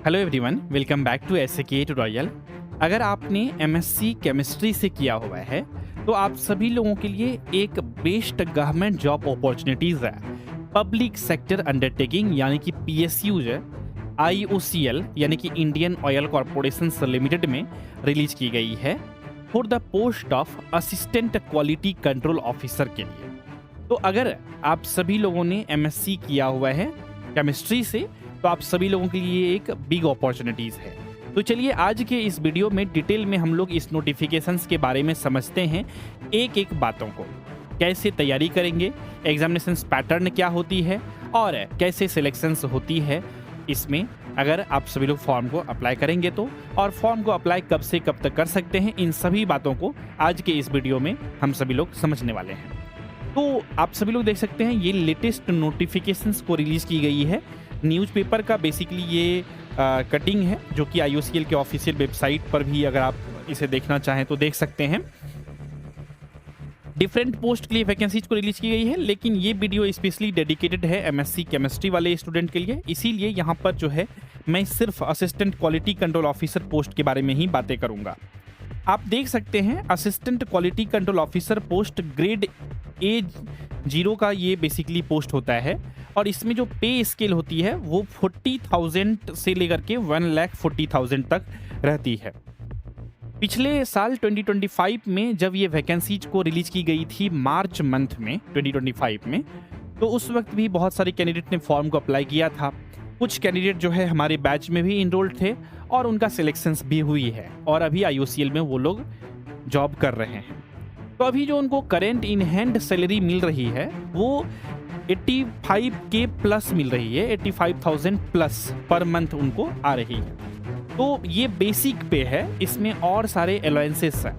Hello everyone, welcome back to SK tutorial. अगर आपने MSc chemistry से किया हुआ है तो आप सभी लोगों के लिए एक बेस्ट गवर्नमेंट जॉब अपॉर्चुनिटीज है पब्लिक सेक्टर अंडरटेकिंग यानी कि पीएसयू है आईओसीएल यानी कि इंडियन ऑयल कॉरपोरेशन लिमिटेड में रिलीज की गई है for the post of assistant quality control officer के लिए। तो अगर आप सभी लोगों ने एमएससी किया हुआ है केमिस्ट्री से तो आप सभी लोगों के लिए एक बिग अपॉर्चुनिटीज है। तो चलिए आज के इस वीडियो में डिटेल में हम लोग इस नोटिफिकेशंस के बारे में समझते हैं, एक एक बातों को कैसे तैयारी करेंगे, एग्जामिनेशंस पैटर्न क्या होती है और कैसे सिलेक्शंस होती है इसमें, अगर आप सभी लोग फॉर्म को अप्लाई करेंगे तो, और फॉर्म को अप्लाई कब से कब तक कर सकते हैं, इन सभी बातों को आज के इस वीडियो में हम सभी लोग समझने वाले हैं। तो आप सभी लोग देख सकते हैं ये लेटेस्ट नोटिफिकेशंस को रिलीज की गई है न्यूज़पेपर का। बेसिकली ये कटिंग है जो कि आईओसीएल के ऑफिशियल वेबसाइट पर भी अगर आप इसे देखना चाहें तो देख सकते हैं। डिफरेंट पोस्ट के लिए वैकेंसीज को रिलीज की गई है, लेकिन ये वीडियो स्पेशली डेडिकेटेड है एमएससी केमिस्ट्री वाले स्टूडेंट के लिए, इसीलिए यहाँ पर जो है मैं सिर्फ assistant quality control officer post के बारे में ही बातें करूंगा। आप देख सकते हैं assistant quality control officer post grade A0 का ये बेसिकली पोस्ट होता है और इसमें जो पे स्केल होती है वो 40,000 से लेकर के 1,40,000 तक रहती है। पिछले साल 2025 में जब ये वैकेंसीज को रिलीज की गई थी मार्च मंथ में 2025 में, तो उस वक्त भी बहुत सारे कैंडिडेट ने फॉर्म को अप्लाई किया था। कुछ कैंडिडेट जो है हमारे बैच में भी इनरोल्ड थे और उनका सिलेक्शंस भी हुई है और अभी आईओसीएल में वो लोग जॉब कर रहे हैं। तो अभी जो उनको करेंट इन हैंड सैलरी मिल रही है वो 85K प्लस मिल रही है, 85,000 प्लस पर मंथ उनको आ रही है। तो ये बेसिक पे है, इसमें और सारे अलाउंसेस हैं,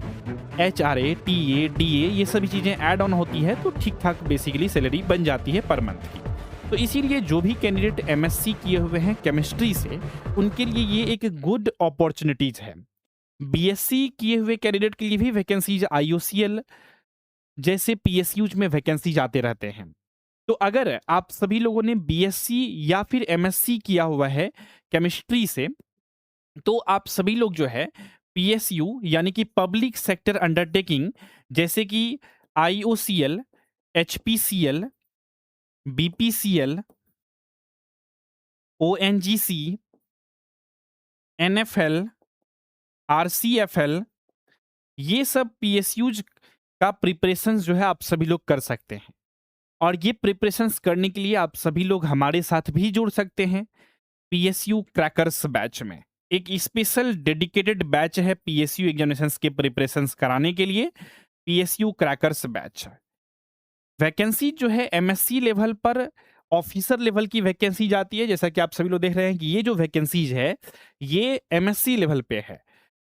HRA, TA, DA ये सभी चीज़ें ऐड ऑन होती है तो ठीक ठाक बेसिकली सैलरी बन जाती है पर मंथ की। तो इसीलिए जो भी कैंडिडेट एमएससी किए हुए हैं केमिस्ट्री से उनके लिए ये एक गुड अपॉर्चुनिटीज है। बीएससी किए हुए कैंडिडेट के लिए भी वैकेंसीज आईओसीएल जैसे पीएसयूज में वैकेंसीज आते रहते हैं। तो अगर आप सभी लोगों ने बीएससी या फिर एमएससी किया हुआ है केमिस्ट्री से तो आप सभी लोग जो है पीएसयू यानी कि पब्लिक सेक्टर अंडरटेकिंग जैसे कि IOCL, HPCL, BPCL, ONGC, NFL, RCFL ये सब पीएसयूज का प्रिपरेशंस जो है आप सभी लोग कर सकते हैं और ये प्रिपरेशंस करने के लिए आप सभी लोग हमारे साथ भी जुड़ सकते हैं पीएसयू क्रैकर्स बैच में। एक स्पेशल डेडिकेटेड बैच है पीएसयू एग्जामिनेशंस के प्रिपरेशंस कराने के लिए, पीएसयू क्रैकर्स बैच। वैकेंसी जो है एमएससी लेवल पर ऑफिसर लेवल की वैकेंसी जाती है, जैसा कि आप सभी लोग देख रहे हैं कि ये जो वैकेंसीज है ये एमएससी लेवल पे है।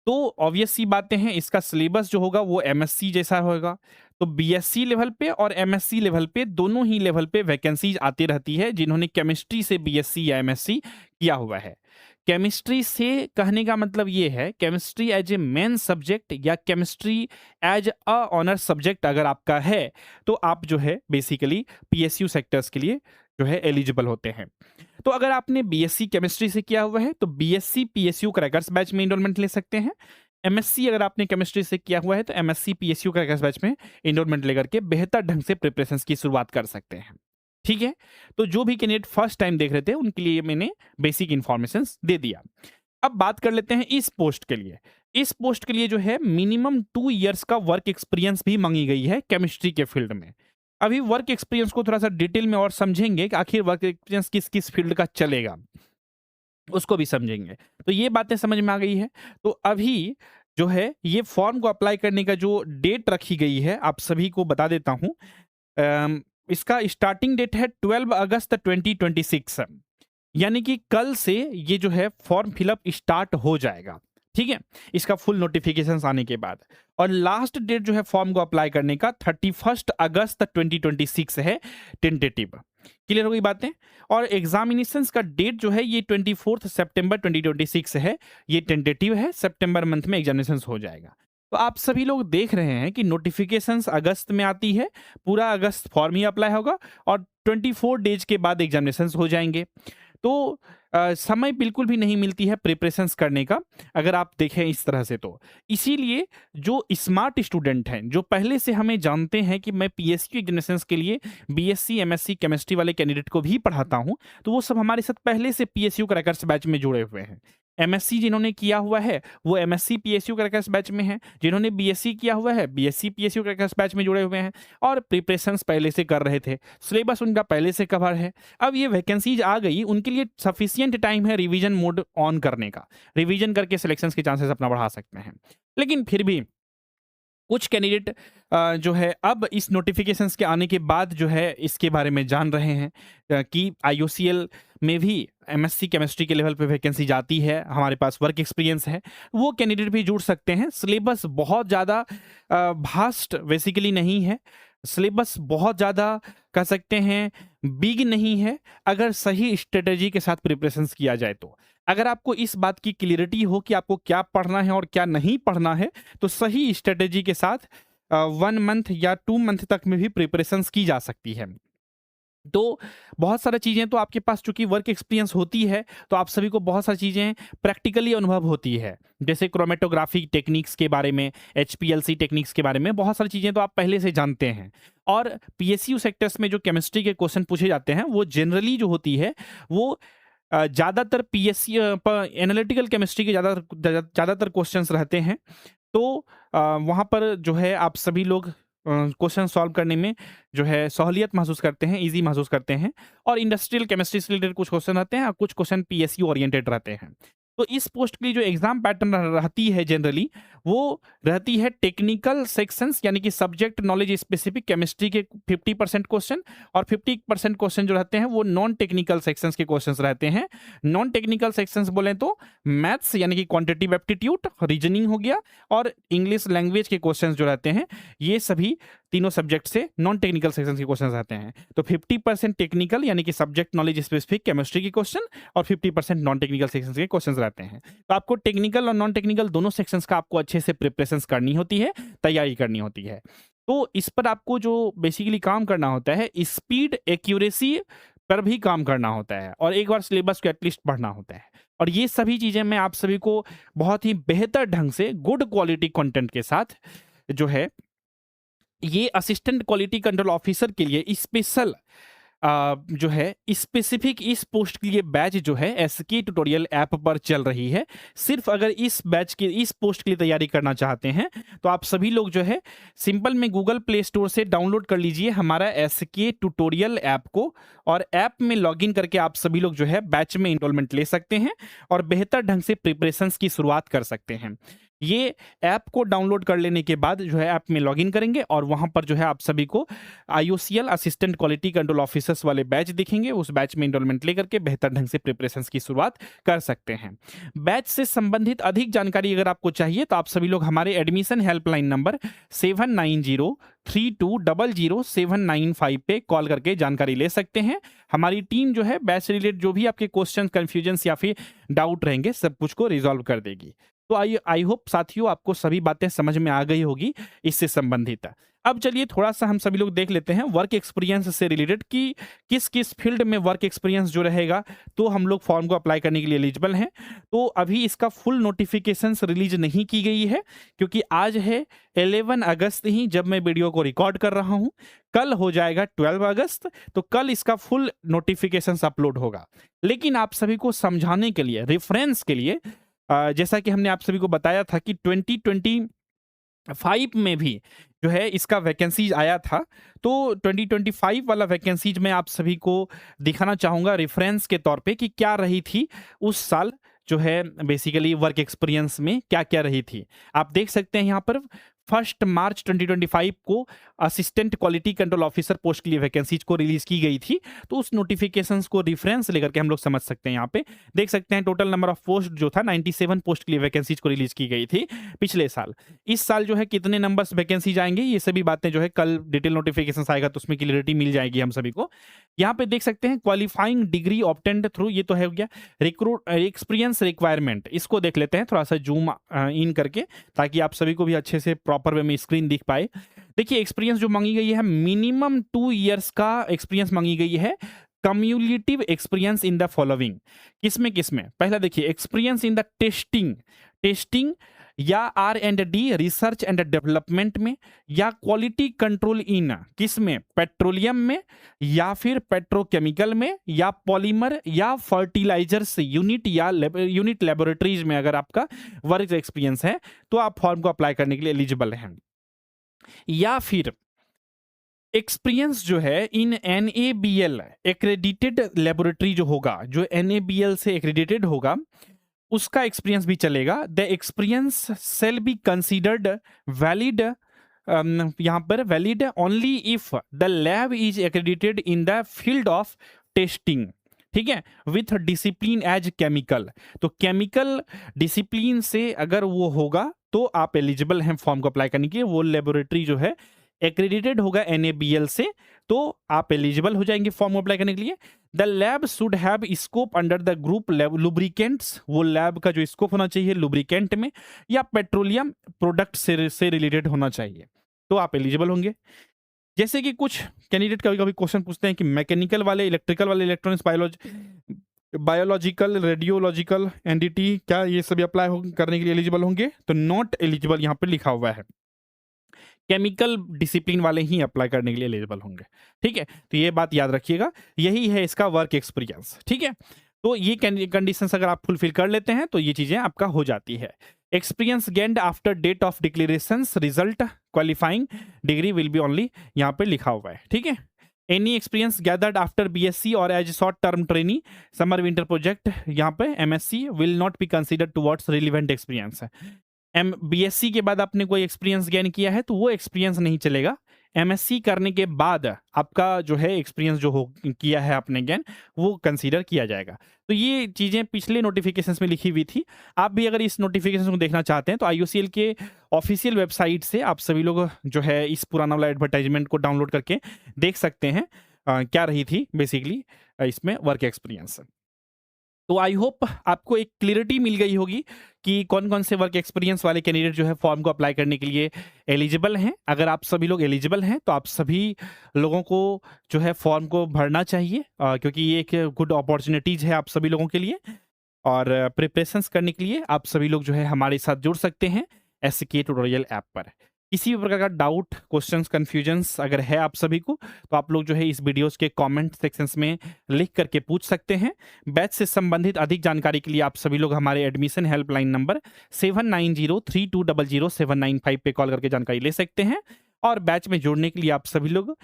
तो ऑब्वियस सी बातें हैं, इसका सिलेबस जो होगा वो एमएससी जैसा होगा। तो बीएससी लेवल पे और एमएससी लेवल पे दोनों ही लेवल पे वैकेंसीज आती रहती है जिन्होंने केमिस्ट्री से बीएससी या एमएससी किया हुआ है। केमिस्ट्री से कहने का मतलब ये है chemistry as a main subject या chemistry as a honour subject अगर आपका है तो आप जो है बेसिकली पीएसयू सेक्टर्स के लिए जो है एलिजिबल होते हैं। तो अगर आपने बीएससी केमिस्ट्री से किया हुआ है तो बीएससी पीएसयू क्रैकर्स बैच में इनरोलमेंट ले सकते हैं। एमएससी अगर आपने केमिस्ट्री से किया हुआ है तो एमएससी पीएसयू क्रैकर्स बैच में इनरोलमेंट लेकर के बेहतर ढंग से प्रिपरेशंस की शुरुआत कर सकते हैं। ठीक है, तो जो भी कैंडिडेट फर्स्ट टाइम देख रहे थे उनके लिए मैंने बेसिक इंफॉर्मेशन दे दिया। अब बात कर लेते हैं इस पोस्ट के लिए। इस पोस्ट के लिए जो है मिनिमम 2 इयर्स का वर्क एक्सपीरियंस भी मांगी गई है केमिस्ट्री के फील्ड में। अभी वर्क एक्सपीरियंस को थोड़ा सा डिटेल में और समझेंगे कि आखिर वर्क एक्सपीरियंस किस किस फील्ड का चलेगा, उसको भी समझेंगे। तो ये बातें समझ में आ गई है। तो अभी जो है ये फॉर्म को अप्लाई करने का जो डेट रखी गई है आप सभी को बता देता हूं। इसका स्टार्टिंग डेट है 12 अगस्त 2026, यानी कि कल से ये जो है फॉर्म फिलअप स्टार्ट हो जाएगा। ठीक है, इसका फुल नोटिफिकेशन आने के बाद। और लास्ट डेट जो है फॉर्म को अप्लाई करने का 31 अगस्त 2026 है, टेंटेटिव। क्लियर हो गई बातें। और एग्जामिनेशंस का डेट जो है ये 24 सितंबर 2026 है, ये टेंटेटिव है, सितंबर मंथ में एग्जामिनेशंस हो जाएगा। तो आप सभी लोग देख रहे हैं कि नोटिफिकेशंस अगस्त में आती है, पूरा अगस्त फॉर्म ही अप्लाई होगा और 24 डेज के बाद एग्जामिनेशंस हो जाएंगे। तो समय बिल्कुल भी नहीं मिलती है प्रिपरेशंस करने का, अगर आप देखें इस तरह से तो। इसीलिए जो स्मार्ट स्टूडेंट हैं, जो पहले से हमें जानते हैं कि मैं पीएसयू एग्जामिनेशंस के लिए बीएससी, एमएससी केमिस्ट्री वाले कैंडिडेट को भी पढ़ाता हूँ, तो वो सब हमारे साथ पहले से पीएसयू क्रैकर्स बैच में जुड़े हुए हैं। एमएससी जिन्होंने किया हुआ है वो एमएससी पीएसयू क्रैकर्स बैच में हैं, जिन्होंने बीएससी किया हुआ है बीएससी पीएसयू क्रैकर्स बैच में जुड़े हुए हैं और प्रिपरेशंस पहले से कर रहे थे, सिलेबस उनका पहले से कवर है। अब ये वैकेंसीज आ गई, उनके लिए सफिशियंट टाइम है रिवीजन मोड ऑन करने का, रिवीजन करके सिलेक्शंस के चांसेस अपना बढ़ा सकते हैं। लेकिन फिर भी कुछ कैंडिडेट जो है अब इस नोटिफिकेशंस के आने के बाद जो है इसके बारे में जान रहे हैं कि आईयूसीएल में भी एमएससी केमिस्ट्री के लेवल पे वैकेंसी जाती है, हमारे पास वर्क एक्सपीरियंस है, वो कैंडिडेट भी जुड़ सकते हैं। सिलेबस बहुत ज़्यादा भास्ट बेसिकली नहीं है, सिलेबस बहुत ज़्यादा कह सकते हैं बिग नहीं है, अगर सही स्ट्रेटेजी के साथ प्रिपरेशंस किया जाए तो। अगर आपको इस बात की क्लियरिटी हो कि आपको क्या पढ़ना है और क्या नहीं पढ़ना है, तो सही स्ट्रेटेजी के साथ 1 मंथ या 2 मंथ तक में भी प्रिपरेशंस की जा सकती है। तो बहुत सारी चीज़ें तो आपके पास चूंकि वर्क एक्सपीरियंस होती है, तो आप सभी को बहुत सारी चीज़ें प्रैक्टिकली अनुभव होती है, जैसे क्रोमेटोग्राफी टेक्निक्स के बारे में, एचपीएलसी टेक्निक्स के बारे में बहुत सारी चीज़ें तो आप पहले से जानते हैं। और पीएसयू सेक्टर्स में जो केमिस्ट्री के क्वेश्चन पूछे जाते हैं वो जनरली जो होती है वो ज़्यादातर पीएससी एनालिटिकल केमिस्ट्री के ज़्यादातर क्वेश्चंस रहते हैं। तो वहाँ पर जो है आप सभी लोग क्वेश्चन सॉल्व करने में जो है सहूलियत महसूस करते हैं, इजी महसूस करते हैं। और इंडस्ट्रियल केमिस्ट्री से रिलेटेड कुछ क्वेश्चन रहते हैं और कुछ क्वेश्चन पीएसयू ओरिएंटेड रहते हैं। तो इस पोस्ट की जो एग्जाम पैटर्न रहती है जनरली, वो रहती है टेक्निकल सेक्शंस यानी कि सब्जेक्ट नॉलेज स्पेसिफिक केमिस्ट्री के 50% क्वेश्चन, और 50% क्वेश्चन जो रहते हैं वो नॉन टेक्निकल सेक्शंस के क्वेश्चंस रहते हैं। नॉन टेक्निकल सेक्शंस बोले तो मैथ्स यानी कि क्वांटिटेटिव एप्टीट्यूड, रीजनिंग हो गया, और इंग्लिश लैंग्वेज के क्वेश्चंस जो रहते हैं, ये सभी तीनों सब्जेक्ट से नॉन टेक्निकल सेक्शन के क्वेश्चन रहते हैं। तो 50% टेक्निकल यानी कि सब्जेक्ट नॉलेज स्पेसिफिक केमिस्ट्री के क्वेश्चन और 50% नॉन टेक्निकल सेक्शन के क्वेश्चन रहते हैं। तो आपको टेक्निकल और नॉन टेक्निकल दोनों सेक्शंस का आपको अच्छे से प्रिपरेशन करनी होती है, तैयारी करनी होती है। तो इस पर आपको जो बेसिकली काम करना होता है, स्पीड एक्यूरेसी पर भी काम करना होता है, और एक बार सिलेबस को एटलीस्ट पढ़ना होता है। और ये सभी चीजें मैं आप सभी को बहुत ही बेहतर ढंग से गुड क्वालिटी कंटेंट के साथ जो है ये असिस्टेंट क्वालिटी कंट्रोल ऑफिसर के लिए स्पेशल जो है स्पेसिफिक इस पोस्ट के लिए बैच जो है एसके ट्यूटोरियल ऐप पर चल रही है। सिर्फ अगर इस बैच के इस पोस्ट के लिए तैयारी करना चाहते हैं तो आप सभी लोग जो है सिंपल में गूगल प्ले स्टोर से डाउनलोड कर लीजिए हमारा एसके ट्यूटोरियल ऐप को, और ऐप में लॉगिन करके आप सभी लोग जो है बैच में इनरोलमेंट ले सकते हैं और बेहतर ढंग से प्रिपरेशंस की शुरुआत कर सकते हैं। ये ऐप को डाउनलोड कर लेने के बाद जो है ऐप में लॉगिन करेंगे और वहां पर जो है आप सभी को IUCL assistant quality control officers वाले बैच दिखेंगे, उस बैच में इनरोलमेंट लेकर के बेहतर ढंग से प्रिपरेशंस की शुरुआत कर सकते हैं। बैच से संबंधित अधिक जानकारी अगर आपको चाहिए तो आप सभी लोग हमारे एडमिशन हेल्पलाइन नंबर 7903200795 पे कॉल करके जानकारी ले सकते हैं। हमारी टीम जो है बैच रिलेटेड जो भी आपके क्वेश्चन, कंफ्यूजन या फिर डाउट रहेंगे सब कुछ को रिजॉल्व कर देगी। तो आई होप साथियों आपको सभी बातें समझ में आ गई होगी इससे संबंधित। अब चलिए थोड़ा सा हम सभी लोग देख लेते हैं वर्क एक्सपीरियंस से रिलेटेड कि किस किस फील्ड में वर्क एक्सपीरियंस जो रहेगा तो हम लोग फॉर्म को अप्लाई करने के लिए एलिजिबल हैं। तो अभी इसका फुल नोटिफिकेशन रिलीज नहीं की गई है क्योंकि आज है 11 अगस्त ही जब मैं वीडियो को रिकॉर्ड कर रहा हूं। कल हो जाएगा 12 अगस्त, तो कल इसका फुल नोटिफिकेशन अपलोड होगा। लेकिन आप सभी को समझाने के लिए, रेफरेंस के लिए, जैसा कि हमने आप सभी को बताया था कि 2025 में भी जो है इसका वैकेंसीज आया था, तो 2025 वाला वैकेंसीज मैं आप सभी को दिखाना चाहूँगा रेफरेंस के तौर पे कि क्या रही थी उस साल जो है बेसिकली वर्क एक्सपीरियंस में क्या क्या रही थी। आप देख सकते हैं यहाँ पर 1 मार्च 2025 को assistant quality control officer post के लिए वैकेंसीज को रिलीज की गई थी। तो उस नोटिफिकेशंस को रेफरेंस लेकर के हम लोग समझ सकते हैं। यहाँ पे देख सकते हैं टोटल नंबर ऑफ पोस्ट जो था 97 पोस्ट के लिए वैकेंसीज को रिलीज की गई थी पिछले साल। इस साल जो है कितने नंबर्स वैकेंसीज आएंगे ये सभी बातें जो है कल डिटेल नोटिफिकेशन आएगा तो उसमें क्लियरिटी मिल जाएगी हम सभी को। यहाँ पे देख सकते हैं क्वालिफाइंग डिग्री ऑब्टेन्ड थ्रू, ये तो है गया रिक्रूट एक्सपीरियंस रिक्वायरमेंट। इसको देख लेते हैं थोड़ा सा जूम इन करके ताकि आप सभी को भी अच्छे से प्रॉपर वे में स्क्रीन दिख पाए। देखिए एक्सपीरियंस जो मांगी गई है मिनिमम 2 इयर्स का एक्सपीरियंस मांगी गई है cumulative experience in the following, किसमें पहला देखिए, एक्सपीरियंस इन द टेस्टिंग या R&D रिसर्च एंड डेवलपमेंट में, या क्वालिटी कंट्रोल इन किसमें, पेट्रोलियम में, या फिर पेट्रोकेमिकल में, या पॉलीमर या फर्टिलाइजर्स यूनिट या यूनिट लेबोरेटरीज में अगर आपका वर्क एक्सपीरियंस है तो आप फॉर्म को अप्लाई करने के लिए एलिजिबल हैं। या फिर एक्सपीरियंस जो है इन NABL एक्रेडिटेड लेबोरेटरी जो होगा, जो NABL से एक्रेडिटेड होगा, उसका एक्सपीरियंस भी चलेगा। The experience shall be considered valid, यहां पर valid only if the lab is accredited in the field of testing, ठीक है, विथ डिसिप्लिन एज केमिकल। तो केमिकल डिसिप्लिन से अगर वो होगा तो आप एलिजिबल हैं फॉर्म को अप्लाई करने के लिए। वो लेबोरेटरी जो है एक्रेडिटेड होगा NABL से, तो आप एलिजिबल हो जाएंगे फॉर्म अप्लाई करने के लिए। The lab should have scope under the group lubricants, वो लैब का जो स्कोप होना चाहिए लुब्रिकेंट में या पेट्रोलियम प्रोडक्ट से रिलेटेड होना चाहिए, तो आप एलिजिबल होंगे। जैसे कि कुछ कैंडिडेट कभी कभी क्वेश्चन पूछते हैं कि मैकेनिकल वाले, इलेक्ट्रिकल वाले, इलेक्ट्रॉनिक्स, बायोलॉजिकल, रेडियोलॉजिकल एनडीटी, क्या ये सभी अप्लाई करने के लिए एलिजिबल होंगे? तो नॉट एलिजिबल यहाँ पे लिखा हुआ है। केमिकल डिसिप्लिन वाले ही अप्लाई करने के लिए एलिजिबल होंगे, ठीक है। तो ये बात याद रखिएगा, यही है इसका वर्क एक्सपीरियंस, ठीक है। तो ये कंडीशंस अगर आप फुलफिल कर लेते हैं तो ये चीजें आपका हो जाती है। Experience gained after date of declarations result qualifying degree will be only, यहाँ पे लिखा हुआ है, ठीक है। Any experience gathered after BSc और as short term trainee summer winter project, यहाँ पे MSc will not be considered towards relevant experience है। BSc के बाद आपने कोई एक्सपीरियंस गेन किया है तो वो एक्सपीरियंस नहीं चलेगा। MSc करने के बाद आपका जो है एक्सपीरियंस जो हो किया है आपने गेन, वो कंसीडर किया जाएगा। तो ये चीज़ें पिछले नोटिफिकेशंस में लिखी हुई थी। आप भी अगर इस नोटिफिकेशन को देखना चाहते हैं तो IOCL के ऑफिशियल वेबसाइट से आप सभी लोग जो है इस पुराना वाला एडवर्टाइजमेंट को डाउनलोड करके देख सकते हैं क्या रही थी बेसिकली इसमें वर्क एक्सपीरियंस। तो आई होप आपको एक क्लियरिटी मिल गई होगी कि कौन कौन से वर्क एक्सपीरियंस वाले कैंडिडेट जो है फॉर्म को अप्लाई करने के लिए एलिजिबल हैं। अगर आप सभी लोग एलिजिबल हैं तो आप सभी लोगों को जो है फॉर्म को भरना चाहिए, क्योंकि ये एक गुड अपॉर्चुनिटीज है आप सभी लोगों के लिए। और प्रिपरेशंस करने के लिए आप सभी लोग जो है हमारे साथ जुड़ सकते हैं SK ट्यूटोरियल ऐप पर। किसी भी प्रकार का डाउट, क्वेश्चंस, कंफ्यूजन्स अगर है आप सभी को तो आप लोग जो है इस वीडियोस के कमेंट सेक्शंस में लिख करके पूछ सकते हैं। बैच से संबंधित अधिक जानकारी के लिए आप सभी लोग हमारे एडमिशन हेल्पलाइन नंबर 7903200795 पे कॉल करके जानकारी ले सकते हैं। और बैच में जुड़ने के लिए आप सभी लोग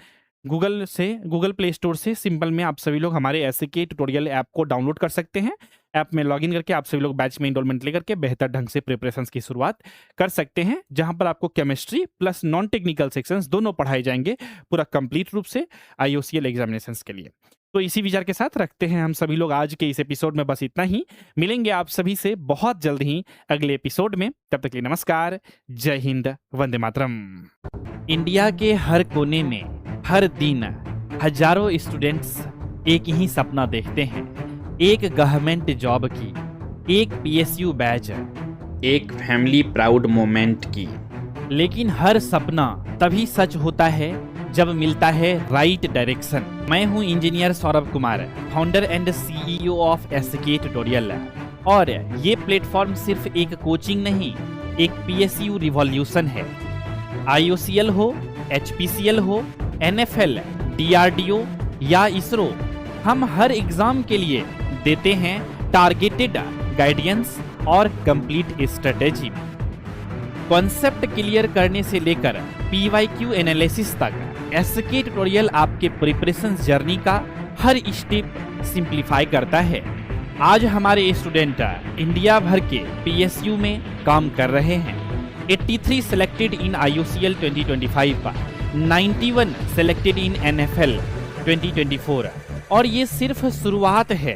गूगल प्ले स्टोर से सिंपल में आप सभी लोग हमारे SK ट्यूटोरियल ऐप को डाउनलोड कर सकते हैं। ऐप में लॉगिन करके आप सभी लोग बैच में इनरोलमेंट लेकर के बेहतर ढंग से प्रिपरेशंस की शुरुआत कर सकते हैं, जहां पर आपको chemistry plus non technical sections दोनों पढ़ाए जाएंगे पूरा कंप्लीट रूप से IOCL एग्जामिनेशंस के लिए। तो इसी विचार के साथ रखते हैं हम सभी लोग आज के इस एपिसोड में बस इतना ही। मिलेंगे आप सभी से बहुत जल्द ही अगले एपिसोड में। तब तक के लिए नमस्कार, जय हिंद, वंदे मातरम। इंडिया के हर कोने में हर दिन हजारों स्टूडेंट्स एक ही सपना देखते हैं, एक गवर्नमेंट जॉब की, एक PSU बैच, एक फैमिली प्राउड मोमेंट की। लेकिन हर सपना तभी सच होता है जब मिलता है राइट डायरेक्शन। मैं हूं engineer Saurabh Kumar, founder and CEO of SK tutorial. और ये प्लेटफॉर्म सिर्फ एक कोचिंग नहीं, एक PSU रिवॉल्यूशन है। IOCL हो, HPCL हो, NFL, DRDO या ISRO, हम हर एग्जाम के लिए देते हैं टारगेटेड गाइडेंस और कंप्लीट स्ट्रेटेजी। कॉन्सेप्ट क्लियर करने से लेकर PYQ एनालिसिस तक SK ट्यूटोरियल आपके प्रिपरेशन जर्नी का हर स्टेप सिंप्लीफाई करता है। आज हमारे स्टूडेंट इंडिया भर के PSU में काम कर रहे हैं। 83 selected in IOCL 2025, 91 selected in NFL 2024। और ये सिर्फ शुरुआत है।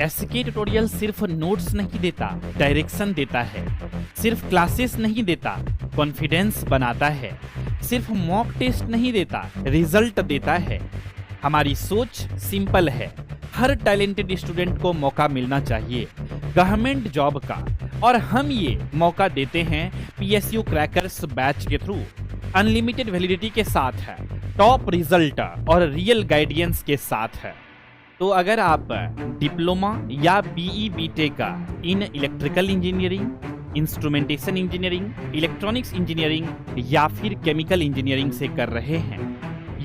SK ट्यूटोरियल सिर्फ नोट्स नहीं देता, डायरेक्शन देता है। सिर्फ क्लासेस नहीं देता, कॉन्फिडेंस बनाता है। सिर्फ मॉक टेस्ट नहीं देता, रिजल्ट देता है। हमारी सोच सिंपल है, हर टैलेंटेड स्टूडेंट को मौका मिलना चाहिए गवर्नमेंट जॉब का, और हम ये मौका देते हैं PSU क्रैकर्स बैच के थ्रू। अनलिमिटेड वैलिडिटी के साथ है, टॉप रिजल्ट और रियल गाइडेंस के साथ है। तो अगर आप डिप्लोमा या बीई बीटेक का in electrical engineering, instrumentation engineering, electronics engineering या फिर केमिकल इंजीनियरिंग से कर रहे हैं,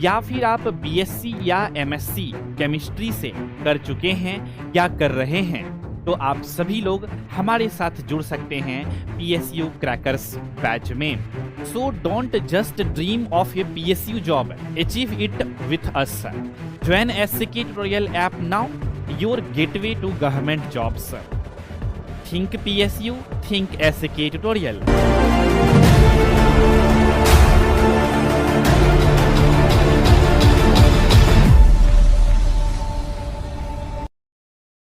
या फिर आप बीएससी या एमएससी केमिस्ट्री से कर चुके हैं या कर रहे हैं, तो आप सभी लोग हमारे साथ जुड़ सकते हैं PSU क्रैकर्स बैच में। So don't just dream of a PSU job, achieve it with us. Join SK tutorial app now, your gateway to government jobs. Think PSU, think SK tutorial.